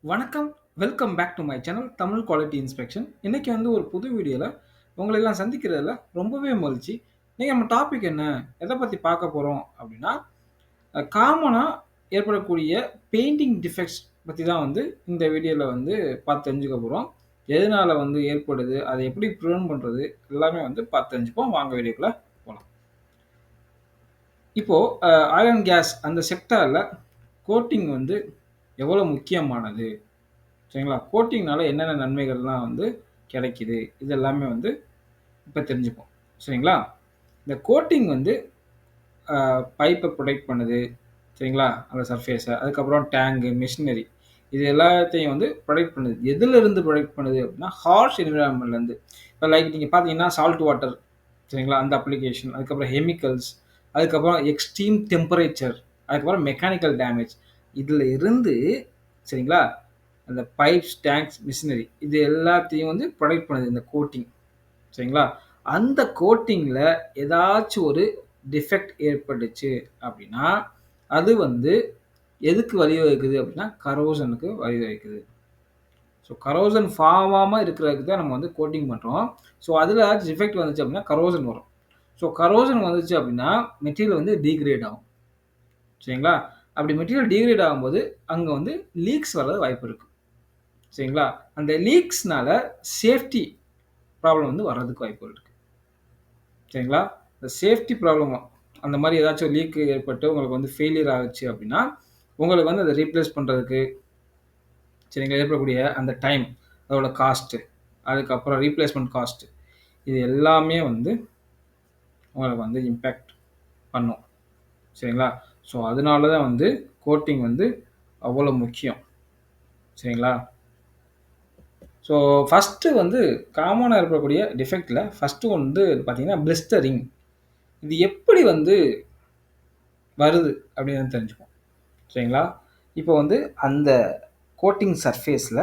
வணக்கம். Welcome back to my channel Tamil quality inspection. இன்னைக்கு வந்து ஒரு புது வீடியோல உங்களை எல்லாம் சந்திக்கிறதுல ரொம்பவே மகிழ்ச்சி. இன்னைக்கு நம்ம டாபிக் என்ன? எத பத்தி பார்க்க போறோம் அப்படின்னா, காமனா ஏற்படக்கூடிய பெயிண்டிங் டிஃபெக்ட்ஸ் பத்தி தான் வந்து இந்த வீடியோல வந்து பார்த்து தெரிஞ்சுக்க போறோம். எதனால வந்து ஏற்படுது? அத எப்படி பிரிவென்ட் பண்றது? எல்லாமே வந்து பார்த்து தெரிஞ்சுப்போம். வாங்க வீடியோக்குள்ள போலாம். இப்போ ஆயில் அண்ட் கேஸ் அந்த செக்டார்ல கோட்டிங் வந்து எவ்வளோ முக்கியமானது? சரிங்களா? கோட்டிங்னால என்னென்ன நன்மைகள்லாம் வந்து கிடைக்குது? இது எல்லாமே வந்து இப்ப தெரிஞ்சுப்போம். சரிங்களா? இந்த கோட்டிங் வந்து பைப்ப புரொடெக்ட் பண்ணுது. சரிங்களா? அந்த சர்ஃபேஸ. அதுக்கப்புறம் டேங்கு, மெஷினரி இது எல்லாத்தையும் வந்து புரொடெக்ட் பண்ணுது. எதுலருந்து புரொடெக்ட் பண்ணுது அப்டின்னா, ஹார்ஷ் என்விரான்மென்ட்லருந்து. இப்ப லைக் நீங்க பார்த்தீங்கன்னா, சால்ட் வாட்டர் சரிங்களா? அந்த அப்ளிகேஷன். அதுக்கப்புறம் கெமிக்கல்ஸ், அதுக்கப்புறம் எக்ஸ்ட்ரீம் டெம்பரேச்சர், அதுக்கப்புறம் மெக்கானிக்கல் டேமேஜ். இதுல இருந்து சரிங்களா? அந்த பைப்ஸ், டேங்க்ஸ், மிஷினரி இது எல்லாத்தையும் வந்து புரொடெக்ட் பண்ணுது இந்த கோட்டிங். சரிங்களா? அந்த கோட்டிங்ல ஏதாச்சும் ஒரு டிஃபெக்ட் ஏற்பட்டுச்சு அப்டின்னா, அது வந்து எதுக்கு வழிவகுக்குது அப்டின்னா, கரோஷனுக்கு வழிவகுக்குது. ஸோ கரோஷன் ஃபார்ம் ஆகாம இருக்கிறதுக்கு தான் நம்ம வந்து கோட்டிங் பண்றோம். ஸோ அதில ஏதாச்சும் டிஃபெக்ட் வந்துச்சு அப்டின்னா கரோஷன் வரும். ஸோ கரோஷன் வந்துச்சு அப்டின்னா, மெட்டீரியல் வந்து டிகிரேட் ஆகும். சரிங்களா? அப்படி மெட்டீரியல் டிகிரேட் ஆகும்போது, அங்க வந்து லீக்ஸ் வர வாய்ப்பு இருக்கு. சரிங்களா? அந்த லீக்ஸ்னால சேஃப்டி ப்ராப்ளம் வந்து வர்றதுக்கு வாய்ப்புகள் இருக்கு. சரிங்களா? இந்த சேஃப்டி ப்ராப்ளம் அந்த மாரி ஏதாச்சும் லீக் ஏற்பட்டு உங்களுக்கு வந்து ஃபெயிலியர் ஆகுச்சு அப்டின்னா, உங்களுக்கு வந்து அத ரீப்ளேஸ் பண்றதுக்கு சரிங்களா, ஏற்படக்கூடிய அந்த டைம், அதோட காஸ்ட், அதுக்கப்புறம் ரீப்ளேஸ்மென்ட் காஸ்ட் இது எல்லாமே வந்து உங்களுக்கு வந்து இம்பாக்ட் பண்ணும். சரிங்களா? ஸோ அதனால தான் வந்து கோட்டிங் வந்து அவ்வளோ முக்கியம். சரிங்களா? ஸோ ஃபர்ஸ்ட்டு வந்து காமனா ஏற்படக்கூடிய டிஃபெக்ட்ல ஃபர்ஸ்ட்டு வந்து பார்த்தீங்கன்னா, பிளிஸ்டரிங். இது எப்படி வந்து வருது அப்படின்னு தெரிஞ்சுப்போம். சரிங்களா? இப்போ வந்து அந்த கோட்டிங் சர்ஃபேஸ்ல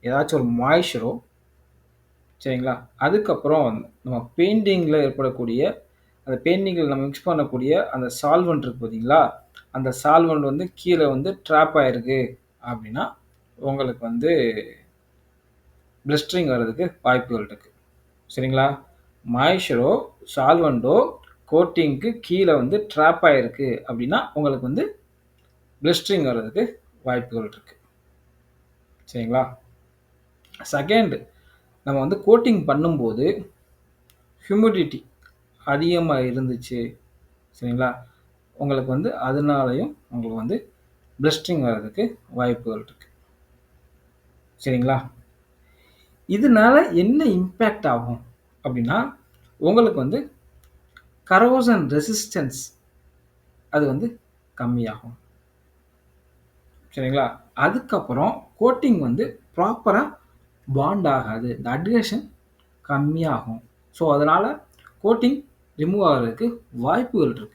ஏதாச்சும் ஒரு மாய்ஸ்சரோ சரிங்களா? அதுக்கப்புறம் நம்ம பெயிண்டிங்ல ஏற்படக்கூடிய அந்த பெயிண்டிங்ல நம்ம மிக்ஸ் பண்ணக்கூடிய அந்த சால்வெண்ட் இருக்கு பார்த்தீங்களா? அந்த சால்வெண்ட் வந்து கீழ வந்து ட்ராப் ஆயிருக்கு அப்படின்னா, உங்களுக்கு வந்து பிளிஸ்டரிங் வர்றதுக்கு வாய்ப்புகள் இருக்கு. சரிங்களா? மாய்ஸ்சரோ, சால்வெண்டோ கோட்டிங்க்கு கீழ வந்து ட்ராப் ஆயிருக்கு அப்படின்னா, உங்களுக்கு வந்து பிளிஸ்டரிங் வர்றதுக்கு வாய்ப்புகள் இருக்கு. சரிங்களா? செகண்ட் நம்ம வந்து கோட்டிங் பண்ணும்போது ஹியூமிடிட்டி அதிகமா இருந்துச்சு. சரிங்களா? உங்களுக்கு வந்து அதனாலயும் உங்களுக்கு வந்து பிளிஸ்டரிங் வர்றதுக்கு வாய்ப்புகள் இருக்கு. சரிங்களா? இதனால என்ன இம்பேக்ட் ஆகும் அப்படின்னா, உங்களுக்கு வந்து கரோஷன் ரெசிஸ்டன்ஸ் அது வந்து கம்மியாகும். சரிங்களா? அதுக்கப்புறம் கோட்டிங் வந்து ப்ராப்பரா பாண்ட் ஆகாது. இந்த அட்ஹெஷன் கம்மியாகும். ஸோ, அதனால கோட்டிங் ரிமூவ் ஆகுறதுக்கு வாய்ப்புகள் இருக்கு.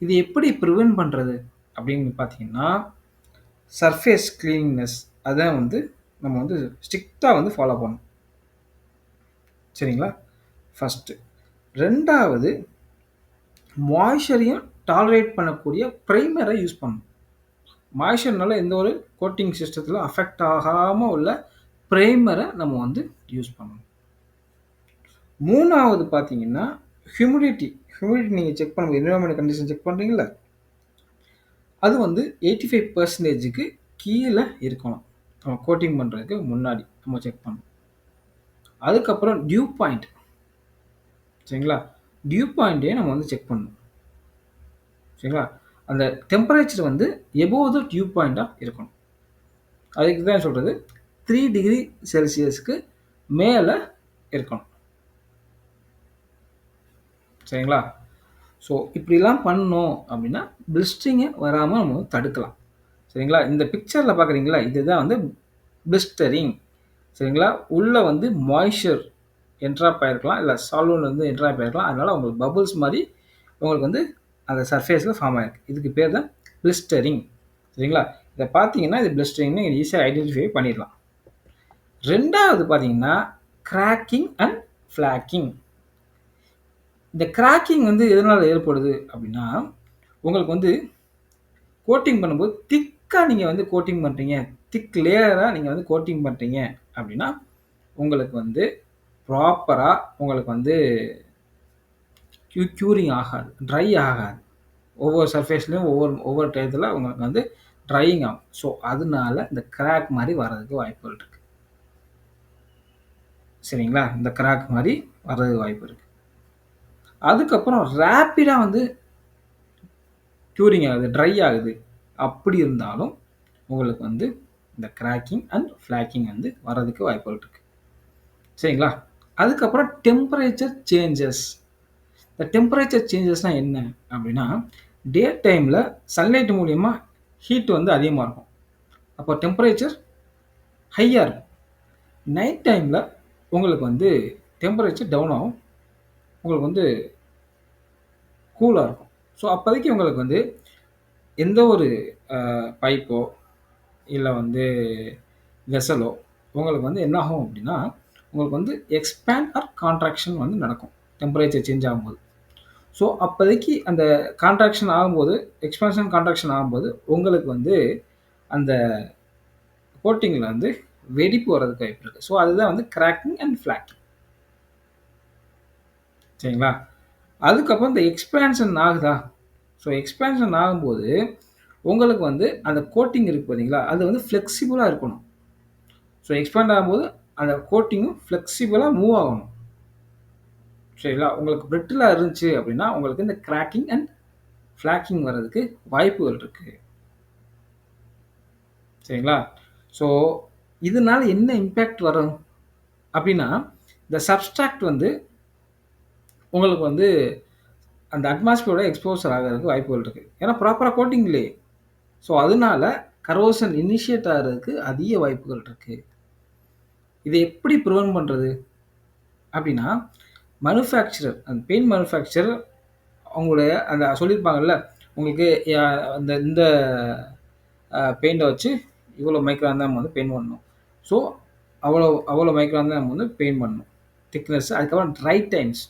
இது எப்படி பிரிவென்ட் பண்றது அப்படின்னு பார்த்தீங்கன்னா, சர்ஃபேஸ் கிளீனிங்னஸ் அதான் வந்து நம்ம வந்து ஸ்ட்ரிக்ட்டா வந்து ஃபாலோ பண்ணணும். சரிங்களா? ஃபர்ஸ்ட்டு. 2வது மாய்ஸ்சரையும் டாலரேட் பண்ணக்கூடிய பிரைமர யூஸ் பண்ணணும். மாய்ஸ்சர்னால எந்த ஒரு கோட்டிங் சிஸ்டத்தில அஃபெக்ட் ஆகாம உள்ள பிரைமர நம்ம வந்து யூஸ் பண்ணணும். 3வது பார்த்தீங்கன்னா, ஹியூமிடிட்டி. ஹியூமிடிட்டி நீங்க செக் பண்ணும்போது என்வைரன்மென்ட் கண்டிஷன் செக் பண்றீங்கல்ல, அது வந்து 85%க்கு கீழ இருக்கணும். நம்ம கோட்டிங் பண்றதுக்கு முன்னாடி நம்ம செக் பண்ணணும். அதுக்கப்புறம் டியூ பாயிண்ட் சரிங்களா? டியூ பாயிண்ட்டையும் நம்ம வந்து செக் பண்ணணும். சரிங்களா? அந்த டெம்பரேச்சர் வந்து எபோவ் த டியூ பாயிண்ட்டா இருக்கணும். அதுக்கு தான் சொல்றது 3 டிகிரி செல்சியஸ்க்கு மேல இருக்கணும். சரிங்களா? ஸோ இப்படிலாம் பண்ணோம் அப்படின்னா, பிளிஸ்டரிங்க வராம நம்ம தடுக்கலாம். சரிங்களா? இந்த பிக்சர்ல பார்க்குறீங்களா? இதுதான் வந்து பிளிஸ்டரிங். சரிங்களா? உள்ள வந்து மாய்ஸ்சர் என்ட்ராப் ஆயிருக்கலாம். இல்ல சால்வெண்ட் வந்து என்ட்ராப் ஆயிருக்கலாம். அதனால உங்களுக்கு பபிள்ஸ் மாரி உங்களுக்கு வந்து அந்த சர்ஃபேஸ்ல ஃபார்ம் ஆயிருக்கு. இதுக்கு பேர் தான் பிளிஸ்டரிங். சரிங்களா? இத பார்த்தீங்கன்னா, இது பிளிஸ்டரிங்ன்னு ஈஸியா ஐடென்டிஃபை பண்ணிடலாம். 2வது பார்த்தீங்கன்னா, கிராக்கிங் அண்ட் ஃப்ளாக்கிங். இந்த கிராக்கிங் வந்து எதனால ஏற்படுது அப்படின்னா, உங்களுக்கு வந்து கோட்டிங் பண்ணும்போது திக்கா நீங்க வந்து கோட்டிங் பண்றீங்க. திக் லேயரா நீங்க வந்து கோட்டிங் பண்றீங்க அப்படின்னா, உங்களுக்கு வந்து ப்ராப்பரா உங்களுக்கு வந்து க்யூரிங் ஆகாது. ட்ரை ஆகாது. ஒவ்வொரு சர்ஃபேஸ்லயும் ஒவ்வொரு ஒவ்வொரு டயத்துல உங்களுக்கு வந்து ட்ரையிங் ஆகும். ஸோ, அதனால இந்த கிராக் மாரி வர்றதுக்கு வாய்ப்புகள் இருக்கு. சரிங்களா? இந்த கிராக் மாரி வர்றதுக்கு வாய்ப்பு இருக்கு. அதுக்கப்புறம் ரேப்பிடா வந்து க்யூரிங் ஆகுது, ட்ரை ஆகுது. அப்படி இருந்தாலும் உங்களுக்கு வந்து இந்த கிராக்கிங் அண்ட் ஃப்ளாக்கிங் வந்து வர்றதுக்கு வாய்ப்புகள் இருக்கு. சரிங்களா? அதுக்கப்புறம் டெம்பரேச்சர் சேஞ்சஸ். இந்த டெம்பரேச்சர் சேஞ்சஸ்னா என்ன அப்படின்னா, டே டைம்ல சன்லைட் மூலியமா ஹீட் வந்து அதிகமா இருக்கும். அப்போ டெம்பரேச்சர் ஹையா இருக்கும். நைட் டைம்ல உங்களுக்கு வந்து டெம்பரேச்சர் டவுன் ஆகும். உங்களுக்கு வந்து கூலா இருக்கும். ஸோ, அப்போதைக்கு உங்களுக்கு வந்து எந்த ஒரு பைப்போ, இல்ல வந்து வெசலோ உங்களுக்கு வந்து என்ன ஆகும் அப்படின்னா, உங்களுக்கு வந்து எக்ஸ்பேண்ட் ஆர் கான்ட்ராக்ஷன் வந்து நடக்கும். டெம்பரேச்சர் சேஞ்ச் ஆகும்போது. ஸோ, அப்போதைக்கு அந்த கான்ட்ராக்ஷன் ஆகும்போது, எக்ஸ்பான்ஷன், கான்ட்ராக்ஷன் ஆகும்போது உங்களுக்கு வந்து அந்த கோட்டிங்ல வந்து வெடிப்பு வர்றதுக்கு வாய்ப்பு இருக்கு. ஸோ, அதுதான் வந்து கிராக்கிங் அண்ட் ஃப்ளாக்கிங். சரிங்களா? அதுக்கப்புறம் இந்த எக்ஸ்பான்ஷன் ஆகுதா? ஸோ, எக்ஸ்பான்ஷன் ஆகும்போது உங்களுக்கு வந்து அந்த கோட்டிங் இருக்கு பார்த்தீங்களா? அது வந்து ஃப்ளெக்சிபிளா இருக்கணும். ஸோ, எக்ஸ்பேண்ட் ஆகும்போது அந்த கோட்டிங்கும் ஃப்ளெக்சிபிளா மூவ் ஆகணும். சரிங்களா? உங்களுக்கு பிரிட்டிலா இருந்துச்சு அப்படின்னா, உங்களுக்கு இந்த கிராக்கிங் அண்ட் ஃப்ளாக்கிங் வர்றதுக்கு வாய்ப்புகள் இருக்கு. சரிங்களா? ஸோ, இதனால என்ன இம்பாக்ட் வரும் அப்படின்னா, இந்த சப்ஸ்ட்ராக்ட் வந்து உங்களுக்கு வந்து அந்த அட்மாஸ்பியரோட எக்ஸ்போசர் ஆகுறதுக்கு வாய்ப்புகள் இருக்கு. ஏன்னா ப்ராப்பரா கோட்டிங் இல்லையே. ஸோ, அதனால கரோஷன் இனிஷியேட் ஆகுறதுக்கு அதிக வாய்ப்புகள் இருக்கு. இத எப்படி பிரிவென்ட் பண்றது? அப்படின்னா, மேனுஃபேக்சரர் அந்த பெயிண்ட் மேனுஃபேக்சரர் அவங்களுடைய அந்த சொல்லியிருப்பாங்கல்ல, உங்களுக்கு அந்த இந்த பெயிண்ட்ட வச்சு இவ்வளோ மைக்ரான் தான் நம்ம வந்து பெயிண்ட் பண்ணணும். ஸோ, அவ்வளோ அவ்வளோ மைக்ரான் தான் நம்ம வந்து பெயிண்ட் பண்ணணும். திக்னஸ் அதுக்கப்புறம் ட்ரை டைம்ஸ்.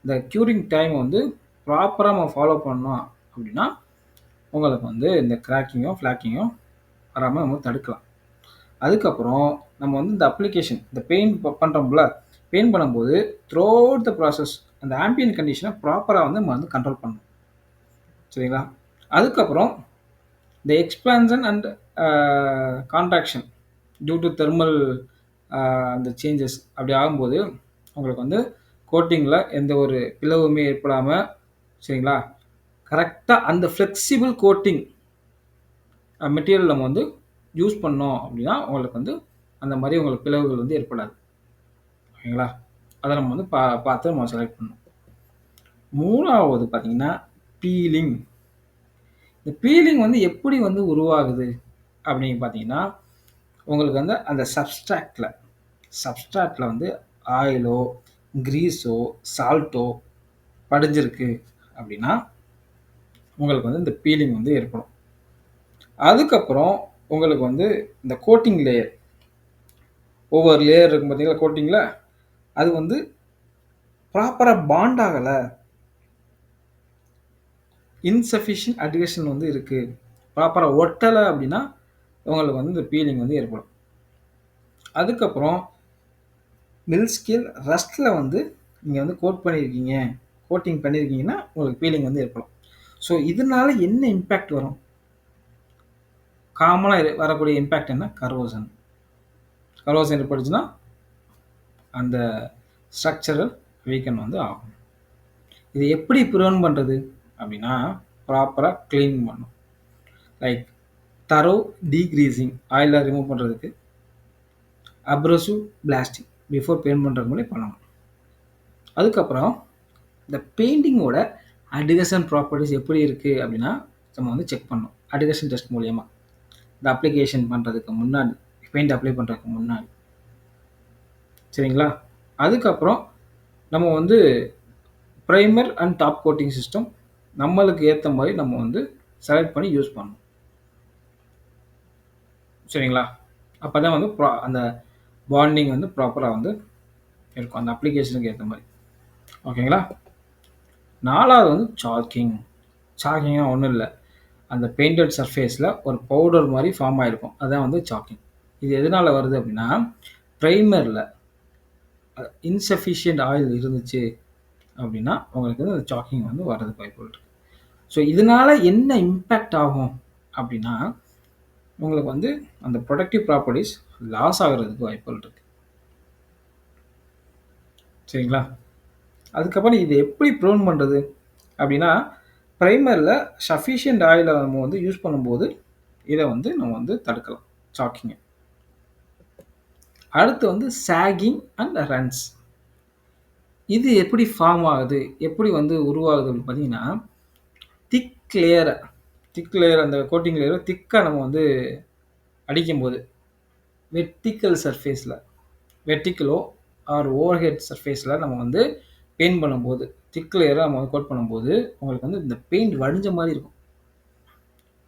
இந்த க்யூரிங் டைம் வந்து ப்ராப்பரா நம்ம ஃபாலோ பண்ணோம் அப்படின்னா, உங்களுக்கு வந்து இந்த கிராக்கிங்கோ, ஃப்ளாக்கிங்கோ வராம நம்ம தடுக்கலாம். அதுக்கப்புறம் நம்ம வந்து இந்த அப்ளிகேஷன் இந்த பெயிண்ட் பண்றோம்ல, பெயிண்ட் பண்ணும்போது த்ரூ அவுட் த ப்ராசஸ் அந்த ஆம்பியன்ட் கண்டிஷன ப்ராப்பரா வந்து நம்ம வந்து கண்ட்ரோல் பண்ணணும். சரிங்களா? அதுக்கப்புறம் இந்த expansion and contraction due to thermal அந்த சேஞ்சஸ் அப்படி ஆகும்போது, உங்களுக்கு வந்து கோட்டிங்ல எந்த ஒரு பிளவுமே ஏற்படாம, சரிங்களா? கரெக்ட்டா அந்த ஃப்ளெக்சிபிள் கோட்டிங் மெட்டீரியல் நம்ம வந்து யூஸ் பண்ணோம் அப்படின்னா, உங்களுக்கு வந்து அந்த மாரி உங்களுக்கு பிளவுகள் வந்து ஏற்படாது. ஓகேங்களா? அத நம்ம வந்து பார்த்து நம்ம செலக்ட் பண்ணணும். 3வது பார்த்தீங்கன்னா, பீலிங். இந்த பீலிங் வந்து எப்படி வந்து உருவாகுது அப்படின்னு பார்த்தீங்கன்னா, உங்களுக்கு வந்து அந்த சப்ஸ்ட்ராக்ட்ல வந்து ஆயிலோ, கிரீஸோ, சால்ட்டோ படிஞ்சிருக்கு அப்படின்னா, உங்களுக்கு வந்து இந்த பீலிங் வந்து ஏற்படும். அதுக்கப்புறம் உங்களுக்கு வந்து இந்த கோட்டிங் லேயர் ஒவ்வொரு லேயர் இருக்கும் பார்த்தீங்களா கோட்டிங்ல, அது வந்து ப்ராப்பரா பாண்ட் ஆகல. இன்சஃபிஷியன்ட் அட்ஹெஷன் வந்து இருக்கு. ப்ராப்பரா ஒட்டல அப்படின்னா, உங்களுக்கு வந்து இந்த பீலிங் வந்து ஏற்படும். அதுக்கப்புறம் மில் ஸ்கேல் ரஸ்ட்ல வந்து நீங்க வந்து கோட்டிங் பண்ணியிருக்கீங்கன்னா, உங்களுக்கு பீலிங் வந்து ஏற்படும். ஸோ, இதனால என்ன இம்பாக்ட் வரும்? காமனா வரக்கூடிய இம்பாக்ட் என்ன? கரோசன். கரோசன் ஏற்பட்டுச்சுன்னா, அந்த ஸ்ட்ரக்சரல் வீக்கன் வந்து ஆகும். இதை எப்படி பிரிவென்ட் பண்றது அப்படின்னா, ப்ராப்பரா கிளீன் பண்ணணும். லைக் தரோ டீக்ரீசிங் ஆயில ரிமூவ் பண்றதுக்கு, அப்ரசிவ் பிளாஸ்டிக் பிஃபோர் பெயிண்ட் பண்றதுக்கு முன்னாடி பண்ணணும். அதுக்கப்புறம் இந்த பெயிண்டிங்கோட அட்ஹெஷன் ப்ராப்பர்ட்டிஸ் எப்படி இருக்கு அப்படின்னா, நம்ம வந்து செக் பண்ணணும். அட்ஹெஷன் டெஸ்ட் மூலியமா. இந்த அப்ளிகேஷன் பண்றதுக்கு முன்னாடி, பெயிண்ட் அப்ளை பண்றதுக்கு முன்னாடி. சரிங்களா? அதுக்கப்புறம் நம்ம வந்து primer and top coating system நம்மளுக்கு ஏத்த மாரி நம்ம வந்து செலக்ட் பண்ணி யூஸ் பண்ணணும். சரிங்களா? அப்பதான் வந்து அந்த பாண்டிங் வந்து ப்ராப்பரா வந்து இருக்கும். அந்த அப்ளிகேஷனுக்கு ஏத்த மாரி. ஓகேங்களா? 4வது வந்து சாக்கிங்னா ஒண்ணும் இல்ல. அந்த பெயிண்டட் சர்ஃபேஸில் ஒரு பவுடர் மாதிரி ஃபார்ம் ஆகிருக்கும். அதுதான் வந்து சாக்கிங். இது எதனால் வருது அப்படின்னா, ப்ரைமரில் இன்சஃபிஷியன்ட் ஆயில் இருந்துச்சு அப்படின்னா உங்களுக்கு வந்து அந்த சாக்கிங் வந்து வர்றதுக்கு வாய்ப்பு இருக்குது. ஸோ இதனால் என்ன இம்பேக்ட் ஆகும் அப்படின்னா, உங்களுக்கு வந்து அந்த ப்ரொடக்டிவ் ப்ராப்பர்ட்டிஸ் லாஸ் ஆகிறதுக்கு வாய்ப்புகள் இருக்குது. சரிங்களா? அதுக்கப்புறம் இது எப்படி ப்ரிவென்ட் பண்ணுறது அப்படின்னா, ப்ரைமரில் சஃபிஷியன்ட் ஆயிலை நம்ம வந்து யூஸ் பண்ணும்போது இதை வந்து நம்ம வந்து தடுக்கலாம், சாக்கிங்கை. அடுத்து வந்து சாகிங் அண்ட் ரன்ஸ். இது எப்படி ஃபார்ம் ஆகுது, எப்படி வந்து உருவாகுது அப்படின்னு பார்த்தீங்கன்னா, திக் லேயர் அந்த கோட்டிங் லேயர் திக்காக நம்ம வந்து அடிக்கும்போது வெர்டிக்கல் சர்ஃபேஸில், வெர்டிக்கலோ ஆர் ஓவர் ஹெட் சர்ஃபேஸில் நம்ம வந்து பெயிண்ட் பண்ணும்போது, திக் லேயரை நம்ம வந்து கோட் பண்ணும்போது உங்களுக்கு வந்து இந்த பெயிண்ட் வடிஞ்ச மாதிரி இருக்கும்.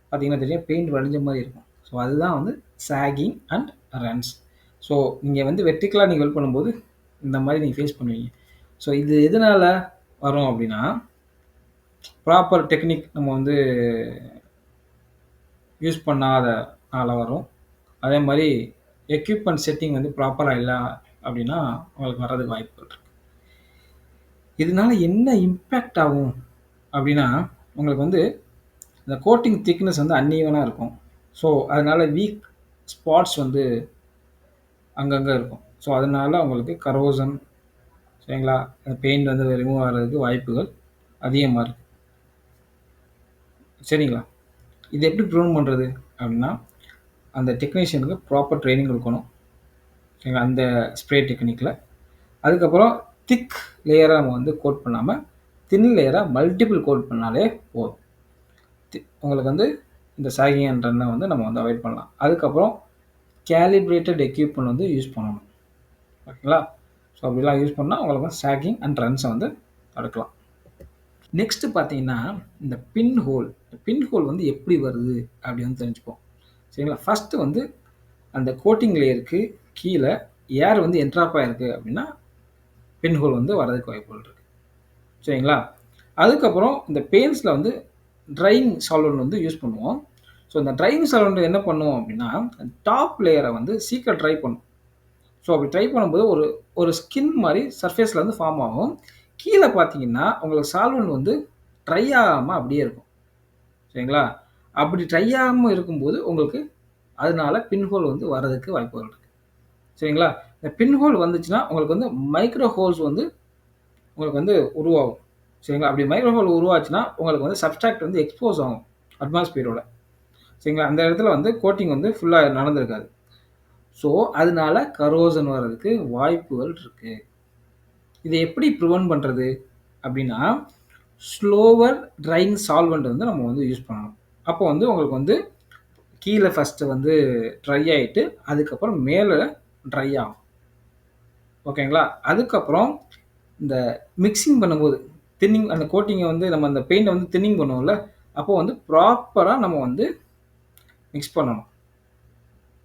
பார்த்தீங்கன்னா தெரியும், பெயிண்ட் வடிஞ்ச மாதிரி இருக்கும். ஸோ அதுதான் வந்து சாகிங் அண்ட் ரன்ஸ். ஸோ நீங்கள் வந்து வெர்டிக்கலாக நீங்கள் வெல்ட் பண்ணும்போது இந்த மாதிரி நீங்கள் ஃபேஸ் பண்ணுவீங்க. ஸோ இது எதனால் வரும் அப்படின்னா, ப்ராப்பர் டெக்னிக் நம்ம வந்து யூஸ் பண்ணாதனால வரும். அதே மாதிரி எக்யூப்மெண்ட் செட்டிங் வந்து ப்ராப்பராக இல்லை அப்படின்னா உங்களுக்கு வர்றதுக்கு வாய்ப்புகள் இருக்குது. இதனால என்ன இம்பேக்ட் ஆகும் அப்படின்னா, உங்களுக்கு வந்து இந்த கோட்டிங் திக்னஸ் வந்து அன்ஈவனாக இருக்கும். ஸோ அதனால் வீக் ஸ்பாட்ஸ் வந்து அங்கங்கே இருக்கும். ஸோ அதனால் உங்களுக்கு கரோசன், சரிங்களா, பெயிண்ட் வந்து ரிமூவ் ஆகிறதுக்கு வாய்ப்புகள் அதிகமாக இருக்குது. சரிங்களா? இது எப்படி ப்ரிவென்ட் பண்ணுறது அப்படின்னா, அந்த டெக்னீஷியனுக்கு ப்ராப்பர் ட்ரைனிங் கொடுக்கணும். சரிங்களா? அந்த ஸ்ப்ரே டெக்னிக்கில். அதுக்கப்புறம் திக் லேயராக நம்ம வந்து கோட் பண்ணாமல் தின் லேயராக மல்டிபிள் கோட் பண்ணாலே போதும். உங்களுக்கு வந்து இந்த சாகிங் அண்ட் ரன்னை வந்து நம்ம வந்து அவாய்ட் பண்ணலாம். அதுக்கப்புறம் கேலிப்ரேட்டட் எக்யூப்மெண்ட் வந்து யூஸ் பண்ணணும். ஓகேங்களா? ஸோ அப்படிலாம் யூஸ் பண்ணால் உங்களுக்கு வந்து சாகிங் அண்ட் ரன்ஸை வந்து தடுக்கலாம். நெக்ஸ்ட்டு பார்த்தீங்கன்னா, இந்த பின் ஹோல் வந்து எப்படி வருது அப்படி வந்து தெரிஞ்சுப்போம். சரிங்களா? ஃபஸ்ட்டு வந்து அந்த கோட்டிங் லேயருக்கு கீழே ஏர் வந்து என்ட்ராப் ஆகிருக்கு அப்படின்னா பின் ஹோல் வந்து வரதுக்கு வாய்ப்புகள் இருக்குது. சரிங்களா? அதுக்கப்புறம் இந்த பெயிண்ட்ஸில் வந்து ட்ரையிங் சால்வெண்ட் வந்து யூஸ் பண்ணுவோம். ஸோ இந்த ட்ரையிங் சால்வெண்ட் என்ன பண்ணுவோம் அப்படின்னா, டாப் லேயரை வந்து சீக்கிரம் ட்ரை பண்ணும். ஸோ அப்படி ட்ரை பண்ணும்போது ஒரு ஸ்கின் மாதிரி சர்ஃபேஸில் வந்து ஃபார்ம் ஆகும். கீழே பார்த்தீங்கன்னா உங்களுக்கு சால்வெண்ட் வந்து ட்ரை ஆகாமல் அப்படியே இருக்கும். சரிங்களா? அப்படி ட்ரை ஆகாமல் இருக்கும்போது உங்களுக்கு அதனால பின்ஹோல் வந்து வர்றதுக்கு வாய்ப்புகள் இருக்குது. சரிங்களா? இந்த பின்ஹோல் வந்துச்சுன்னா உங்களுக்கு வந்து மைக்ரோ ஹோல்ஸ் வந்து உங்களுக்கு வந்து உருவாகும். சரிங்களா? அப்படி மைக்ரோ ஹோல் உருவாச்சுன்னா உங்களுக்கு வந்து சப்ஸ்ட்ராக்ட் வந்து எக்ஸ்போஸ் ஆகும் அட்மாஸ்பியரோட. சரிங்களா? அந்த இடத்துல வந்து கோட்டிங் வந்து ஃபுல்லாக நடந்திருக்காது. ஸோ அதனால கரோசன் வர்றதுக்கு வாய்ப்புகள் இருக்குது. இதை எப்படி ப்ரிவென்ட் பண்ணுறது அப்படின்னா, ஸ்லோவர் ட்ரையிங் சால்வெண்ட் வந்து நம்ம வந்து யூஸ் பண்ணணும். அப்போ வந்து உங்களுக்கு வந்து கீழே ஃபஸ்ட்டு வந்து ட்ரை ஆகிட்டு அதுக்கப்புறம் மேலே ட்ரை ஆகும். ஓகேங்களா? அதுக்கப்புறம் இந்த மிக்சிங் பண்ணும்போது தின்னிங் அந்த கோட்டிங்கை வந்து நம்ம அந்த பெயிண்டை வந்து தின்னிங் பண்ணுவோம்ல, அப்போ வந்து ப்ராப்பராக நம்ம வந்து மிக்ஸ் பண்ணணும்.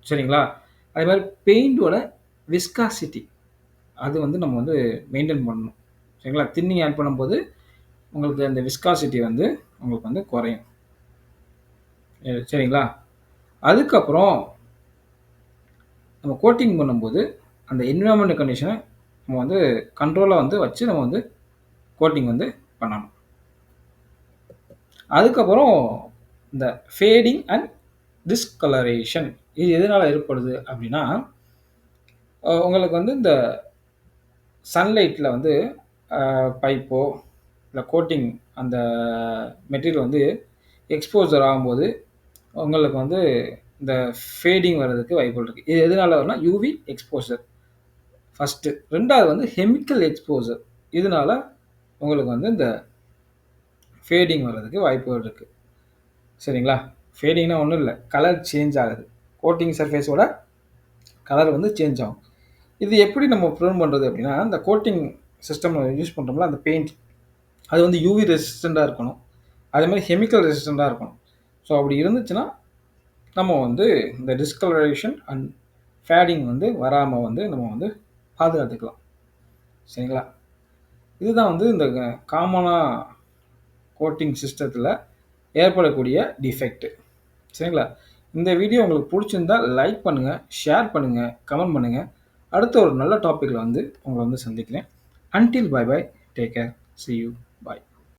சரிங்களா? அதே மாதிரி பெயிண்டோட விஸ்காசிட்டி அது வந்து நம்ம வந்து மெயின்டைன் பண்ணணும். சரிங்களா? தின்னிங் ஆட் பண்ணும்போது உங்களுக்கு அந்த விஸ்காசிட்டி வந்து உங்களுக்கு வந்து குறையும். சரிங்களா? அதுக்கப்புறம் நம்ம கோட்டிங் பண்ணும்போது அந்த என்விரான்மெண்ட் கண்டிஷனை நம்ம வந்து கண்ட்ரோலாக வந்து வச்சு நம்ம வந்து கோட்டிங் வந்து பண்ணணும். அதுக்கப்புறம் இந்த ஃபேடிங் அண்ட் டிஸ்கலரேஷன் இது எதனால் ஏற்படுது அப்படின்னா, உங்களுக்கு வந்து இந்த சன்லைட்டில் வந்து பைப்போ இல்லை கோட்டிங் அந்த மெட்டீரியல் வந்து எக்ஸ்போசர் ஆகும்போது உங்களுக்கு வந்து இந்த ஃபேடிங் வர்றதுக்கு வாய்ப்புகள் இருக்குது. இது எதனால் வரும்னா யூவி எக்ஸ்போசர் ஃபஸ்ட்டு. ரெண்டாவது வந்து கெமிக்கல் எக்ஸ்போசர். இதனால் உங்களுக்கு வந்து இந்த ஃபேடிங் வர்றதுக்கு வாய்ப்புகள் இருக்குது. சரிங்களா? ஃபேடிங்னா ஒன்றும் இல்லை, கலர் சேஞ்ச் ஆகுது. கோட்டிங் சர்ஃபேஸோட கலர் வந்து சேஞ்ச் ஆகும். இது எப்படி நம்ம ப்ரிவென்ட் பண்ணுறது அப்படின்னா, இந்த கோட்டிங் சிஸ்டம் யூஸ் பண்ணுறோம்ல அந்த பெயிண்ட் அது வந்து யூவி ரெசிஸ்டண்ட்டாக இருக்கணும். அதே மாதிரி கெமிக்கல் ரெசிஸ்டண்ட்டாக இருக்கணும். ஸோ அப்படி இருந்துச்சுன்னா நம்ம வந்து இந்த டிஸ்கலரேஷன் அண்ட் ஃபேடிங் வந்து வராமல் வந்து நம்ம வந்து பாதுகாத்துக்கலாம். சரிங்களா? இதுதான் வந்து இந்த காமனாக கோட்டிங் சிஸ்டத்தில் ஏற்படக்கூடிய டிஃபெக்ட். சரிங்களா? இந்த வீடியோ உங்களுக்கு புடிச்சிருந்தா லைக் பண்ணுங்க, ஷேர் பண்ணுங்க, கமெண்ட் பண்ணுங்க. அடுத்த ஒரு நல்ல டாபிக்ல வந்து உங்கள வந்து சந்திக்கிறேன். Until bye bye. Take care. See you.